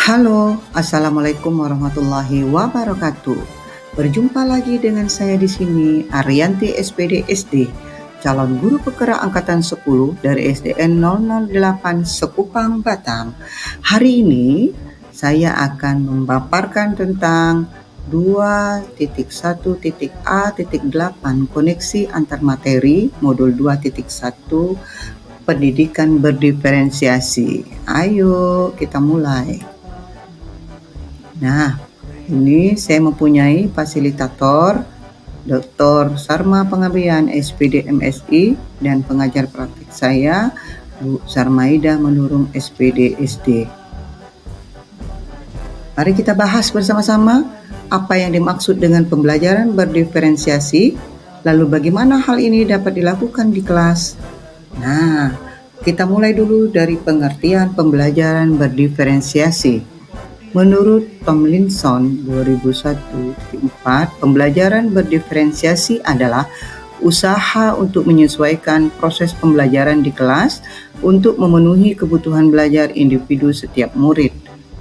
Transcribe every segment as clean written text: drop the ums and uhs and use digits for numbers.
Halo, Assalamualaikum warahmatullahi wabarakatuh. Berjumpa lagi dengan saya di sini, Ariyanti SPD SD, calon guru penggerak angkatan 10 dari SDN 008 Sekupang, Batam. Hari ini saya akan memaparkan tentang 2.1.A.8 koneksi antar materi modul 2.1 pendidikan berdiferensiasi. Ayo kita mulai. Nah, ini saya mempunyai fasilitator Dr. Sarma Pengabdian SPD MSI dan pengajar praktik saya Bu Sarmaida Menurung SPD SD. Mari kita bahas bersama-sama apa yang dimaksud dengan pembelajaran berdiferensiasi, lalu bagaimana hal ini dapat dilakukan di kelas. Nah, kita mulai dulu dari pengertian pembelajaran berdiferensiasi. Menurut Tomlinson 2001-4, pembelajaran berdiferensiasi adalah usaha untuk menyesuaikan proses pembelajaran di kelas untuk memenuhi kebutuhan belajar individu setiap murid.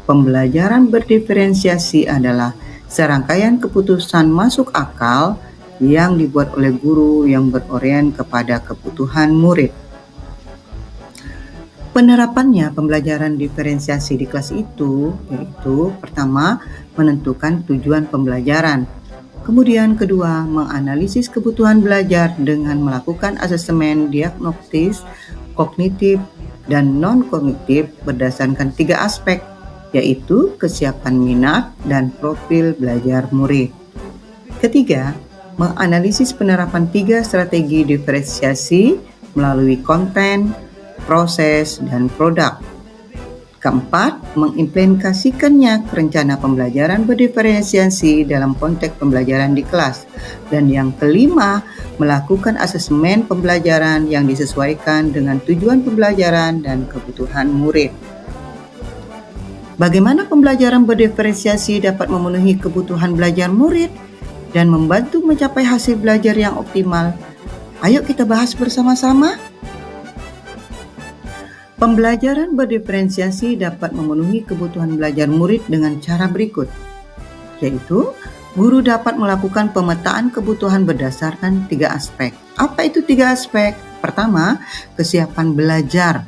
Pembelajaran berdiferensiasi adalah serangkaian keputusan masuk akal yang dibuat oleh guru yang berorient kepada kebutuhan murid. Penerapannya pembelajaran diferensiasi di kelas itu yaitu pertama, menentukan tujuan pembelajaran. Kemudian kedua, menganalisis kebutuhan belajar dengan melakukan asesmen diagnostis, kognitif, dan non-kognitif berdasarkan 3 aspek, yaitu kesiapan minat dan profil belajar murid. Ketiga, menganalisis penerapan 3 strategi diferensiasi melalui konten, proses, dan produk. Keempat, mengimplementasikannya ke rencana pembelajaran berdiferensiasi dalam konteks pembelajaran di kelas. Dan yang kelima, melakukan asesmen pembelajaran yang disesuaikan dengan tujuan pembelajaran dan kebutuhan murid. Bagaimana pembelajaran berdiferensiasi dapat memenuhi kebutuhan belajar murid dan membantu mencapai hasil belajar yang optimal? Ayo kita bahas bersama-sama. Pembelajaran berdiferensiasi dapat memenuhi kebutuhan belajar murid dengan cara berikut, yaitu guru dapat melakukan pemetaan kebutuhan berdasarkan 3 aspek. Apa itu 3 aspek? Pertama, kesiapan belajar.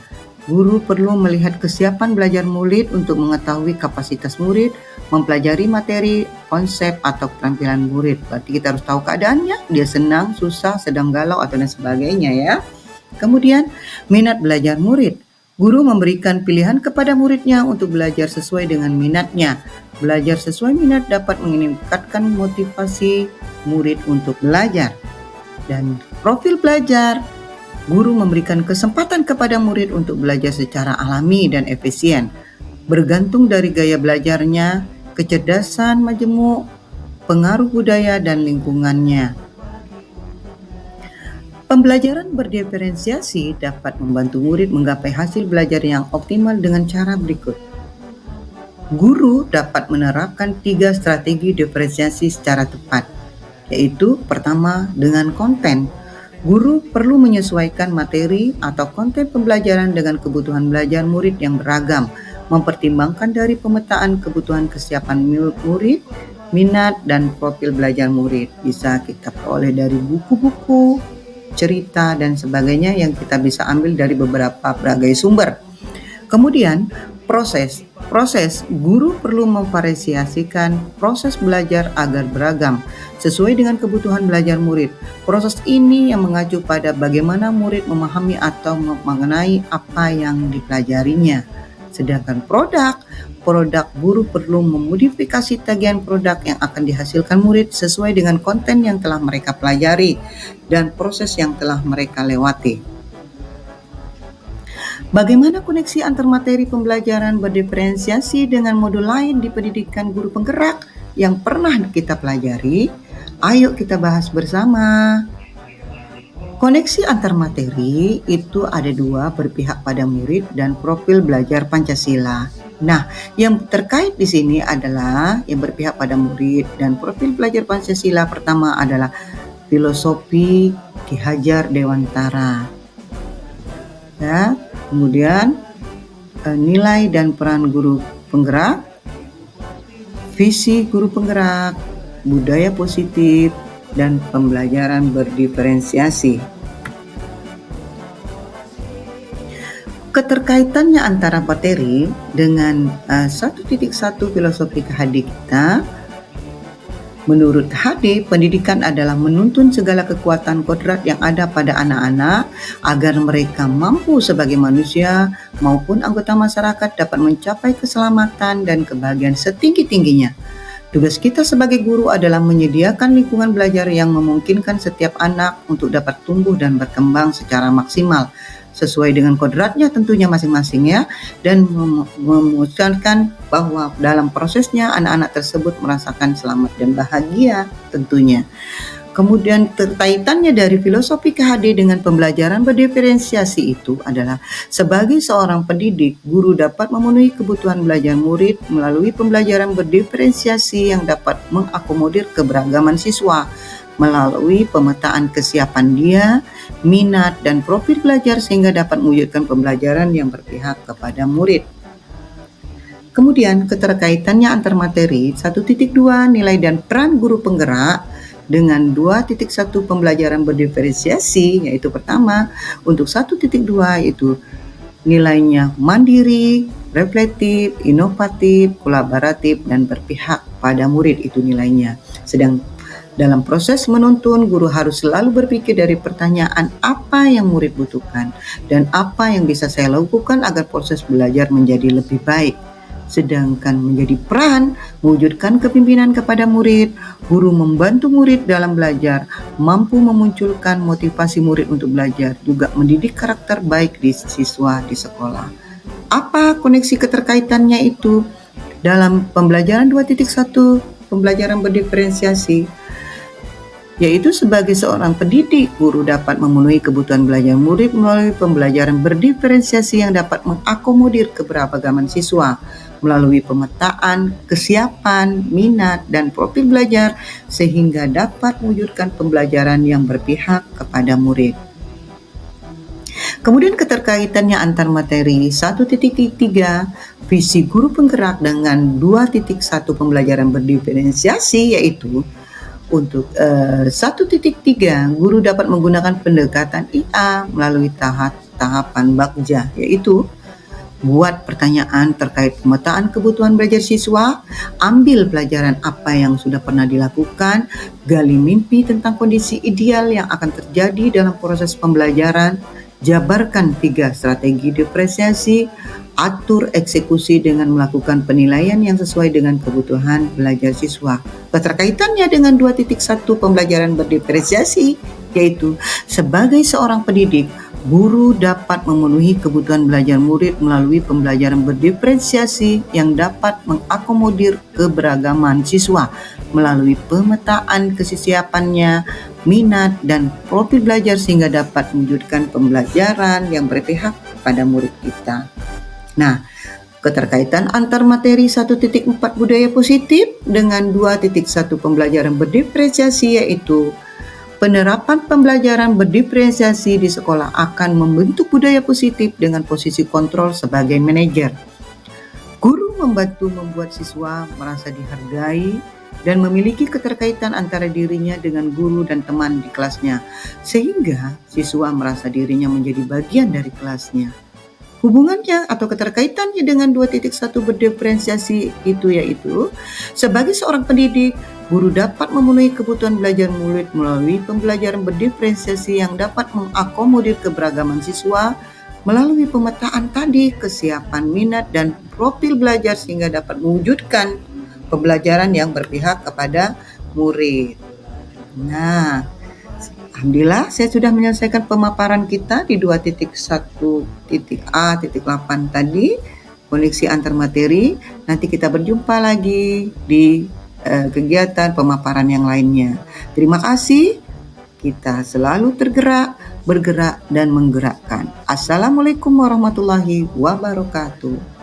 Guru perlu melihat kesiapan belajar murid untuk mengetahui kapasitas murid, mempelajari materi, konsep, atau keterampilan murid. Berarti kita harus tahu keadaannya, dia senang, susah, sedang galau, atau dan sebagainya ya. Kemudian, minat belajar murid. Guru memberikan pilihan kepada muridnya untuk belajar sesuai dengan minatnya. Belajar sesuai minat dapat meningkatkan motivasi murid untuk belajar. Dan profil belajar, guru memberikan kesempatan kepada murid untuk belajar secara alami dan efisien, bergantung dari gaya belajarnya, kecerdasan majemuk, pengaruh budaya, dan lingkungannya. Pembelajaran berdiferensiasi dapat membantu murid menggapai hasil belajar yang optimal dengan cara berikut. Guru dapat menerapkan 3 strategi diferensiasi secara tepat, yaitu pertama, dengan konten. Guru perlu menyesuaikan materi atau konten pembelajaran dengan kebutuhan belajar murid yang beragam, mempertimbangkan dari pemetaan kebutuhan kesiapan murid, minat, dan profil belajar murid. Bisa kita peroleh dari buku-buku, cerita, dan sebagainya yang kita bisa ambil dari beberapa berbagai sumber. Kemudian, proses. Guru perlu memvariasikan proses belajar agar beragam, sesuai dengan kebutuhan belajar murid. Proses ini yang mengacu pada bagaimana murid memahami atau mengenai apa yang dipelajarinya. Sedangkan produk guru perlu memodifikasi tagihan produk yang akan dihasilkan murid sesuai dengan konten yang telah mereka pelajari dan proses yang telah mereka lewati. Bagaimana koneksi antar materi pembelajaran berdiferensiasi dengan modul lain di pendidikan guru penggerak yang pernah kita pelajari? Ayo kita bahas bersama. Koneksi antar materi itu ada 2, berpihak pada murid dan profil belajar Pancasila. Nah, yang terkait di sini adalah yang berpihak pada murid dan profil belajar Pancasila. Pertama adalah filosofi Ki Hajar Dewantara. Ya, kemudian nilai dan peran guru penggerak, visi guru penggerak, budaya positif, dan pembelajaran berdiferensiasi. Keterkaitannya antara materi dengan 1.1 filosofi KHD kita, menurut HD, pendidikan adalah menuntun segala kekuatan kodrat yang ada pada anak-anak agar mereka mampu sebagai manusia maupun anggota masyarakat dapat mencapai keselamatan dan kebahagiaan setinggi-tingginya. Tugas kita sebagai guru adalah menyediakan lingkungan belajar yang memungkinkan setiap anak untuk dapat tumbuh dan berkembang secara maksimal, sesuai dengan kodratnya tentunya masing-masing ya, dan memutuskan bahwa dalam prosesnya anak-anak tersebut merasakan selamat dan bahagia tentunya. Kemudian terkaitannya dari filosofi KHD dengan pembelajaran berdiferensiasi itu adalah sebagai seorang pendidik, guru dapat memenuhi kebutuhan belajar murid melalui pembelajaran berdiferensiasi yang dapat mengakomodir keberagaman siswa melalui pemetaan kesiapan dia, minat, dan profil belajar sehingga dapat mewujudkan pembelajaran yang berpihak kepada murid. Kemudian keterkaitannya antar materi 1.2 nilai dan peran guru penggerak dengan 2.1 pembelajaran berdiferensiasi, yaitu pertama untuk 1.2 yaitu nilainya mandiri, reflektif, inovatif, kolaboratif, dan berpihak pada murid, itu nilainya. Sedang dalam proses menuntun, guru harus selalu berpikir dari pertanyaan apa yang murid butuhkan dan apa yang bisa saya lakukan agar proses belajar menjadi lebih baik. Sedangkan menjadi peran mewujudkan kepimpinan kepada murid, guru membantu murid dalam belajar, mampu memunculkan motivasi murid untuk belajar, juga mendidik karakter baik di siswa di sekolah. Apa koneksi keterkaitannya itu dalam pembelajaran 2.1 pembelajaran berdiferensiasi? Yaitu sebagai seorang pendidik, guru dapat memenuhi kebutuhan belajar murid melalui pembelajaran berdiferensiasi yang dapat mengakomodir keberagaman siswa melalui pemetaan, kesiapan, minat, dan profil belajar sehingga dapat mewujudkan pembelajaran yang berpihak kepada murid. Kemudian keterkaitannya antar materi 1.3 visi guru penggerak dengan 2.1 pembelajaran berdiferensiasi, yaitu untuk 1.3 guru dapat menggunakan pendekatan IA melalui tahapan Bagja, yaitu buat pertanyaan terkait pemetaan kebutuhan belajar siswa, ambil pelajaran apa yang sudah pernah dilakukan, gali mimpi tentang kondisi ideal yang akan terjadi dalam proses pembelajaran, jabarkan 3 strategi diferensiasi, atur eksekusi dengan melakukan penilaian yang sesuai dengan kebutuhan belajar siswa. Keterkaitannya dengan 2.1 pembelajaran berdiferensiasi, yaitu sebagai seorang pendidik, guru dapat memenuhi kebutuhan belajar murid melalui pembelajaran berdiferensiasi yang dapat mengakomodir keberagaman siswa melalui pemetaan kesiapannya, minat, dan profil belajar sehingga dapat mewujudkan pembelajaran yang berpihak pada murid kita. Nah, keterkaitan antar materi 1.4 budaya positif dengan 2.1 pembelajaran berdiferensiasi, yaitu penerapan pembelajaran berdiferensiasi di sekolah akan membentuk budaya positif dengan posisi kontrol sebagai manajer. Guru membantu membuat siswa merasa dihargai dan memiliki keterkaitan antara dirinya dengan guru dan teman di kelasnya, sehingga siswa merasa dirinya menjadi bagian dari kelasnya. Hubungannya atau keterkaitannya dengan 2.1 berdiferensiasi itu yaitu sebagai seorang pendidik, guru dapat memenuhi kebutuhan belajar murid melalui pembelajaran berdiferensiasi yang dapat mengakomodir keberagaman siswa melalui pemetaan tadi, kesiapan minat dan profil belajar sehingga dapat mewujudkan pembelajaran yang berpihak kepada murid. Nah, alhamdulillah saya sudah menyelesaikan pemaparan kita di 2.1.A.8 tadi, koneksi antar materi. Nanti kita berjumpa lagi di kegiatan pemaparan yang lainnya. Terima kasih. Kita selalu tergerak, bergerak, dan menggerakkan. Assalamualaikum warahmatullahi wabarakatuh.